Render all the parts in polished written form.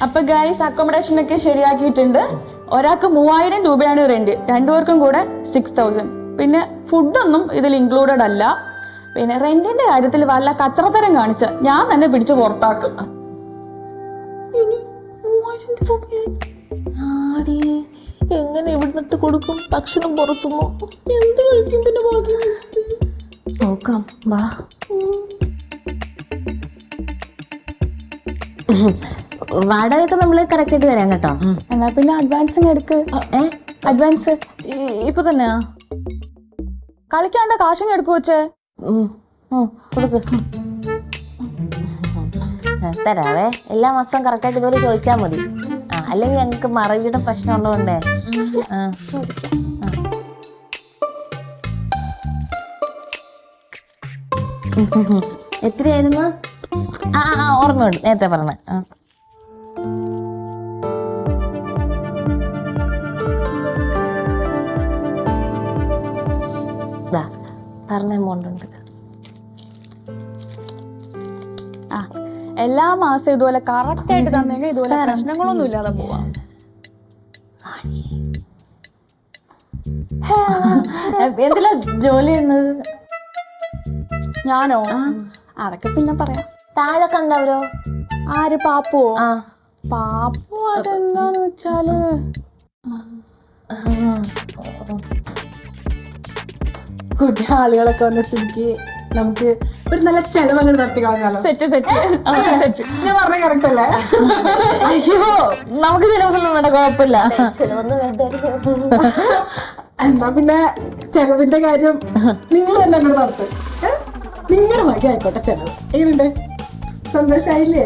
അപ്പൊ guys accommodation ഒക്കെ ശരിയാക്കിയിട്ടുണ്ട്. ഒരാൾക്ക് 3000 രൂപയാണ് റെന്റ്, രണ്ടുപേർക്കും കൂടെ 6000. പിന്നെ ഫുഡൊന്നും ഇതിൽ ഇൻക്ലൂഡഡ് അല്ല. പിന്നെ റെന്റിന്റെ കാര്യത്തിൽ വല്ല കച്ചറത്തരം കാണിച്ച് ഞാൻ തന്നെ പിടിച്ച് പുറത്താക്കും. എങ്ങനെ ഇവിടുന്നിട്ട് കൊടുക്കും? ഭക്ഷണം പുറത്തുനിന്നു എന്ത് കഴിക്കും പിന്നെ ബാക്കി? നോക്കാം, വാ. വാടകയൊക്കെ നമ്മള് കറക്റ്റ് ആയിട്ട് തരാം കേട്ടോ. എന്നാ പിന്നെ അഡ്വാൻസ് എടുക്ക്. അഡ്വാൻസ് ഇപ്പൊ തന്നെയാ? കളിക്കാണ്ട കാശും എടുക്കു വെച്ചേ. കൊടുക്ക്. തരാവേ. എല്ലാ മാസവും കറക്റ്റ് ആയിട്ട് ഇതുപോലെ ചോദിച്ചാ മതി. അല്ലെങ്കിൽ ഞങ്ങക്ക് മറവിയുടെ പ്രശ്നം ഉള്ളതുകൊണ്ടേ. എത്രയായിരുന്നു? ഓർമ്മയുണ്ട്, നേരത്തെ പറഞ്ഞ. പറഞ്ഞ എമൗണ്ട് ഉണ്ട്. എല്ലാ മാസം ഇതുപോലെ കറക്റ്റ് ആയിട്ട് തന്നെങ്കിൽ ഇതുപോലെ പ്രശ്നങ്ങളൊന്നും ഇല്ലാതെ പോവാം. എന്തിലാ ജോലി ചെയ്യുന്നത്? ഞാനോ? അതൊക്കെ പിന്നെ പറയാം. താഴെ കണ്ടവരോ? ആര്? പാപ്പുവോ? പാപ്പു അതെന്താന്ന് വെച്ചാല് പുതിയ ആളുകളൊക്കെ വന്ന സ്ഥിതിക്ക് നമുക്ക് ഒരു നല്ല ചെലവങ്ങ് നടത്തി കളഞ്ഞാലോ. Set set set. ഞാൻ പറഞ്ഞ കറക്റ്റ് അല്ലേ? അയ്യോ, നമുക്ക് ചിലവൊന്നും വേണ്ട, കുഴപ്പമില്ല. ചിലവൊന്നും വേണ്ട. എന്നാ പിന്നെ ചെലവിന്റെ കാര്യം നിങ്ങൾ തന്നെ അങ്ങോട്ട് നടത്ത്. നിങ്ങളുടെ ഭാഗ്യം ആയിക്കോട്ടെ ചെലവ്. എങ്ങനെയുണ്ട്? സന്തോഷായില്ലേ?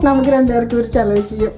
നമുക്ക് രണ്ടുപേർക്കും ഒരു ചെലവ് ചെയ്യും.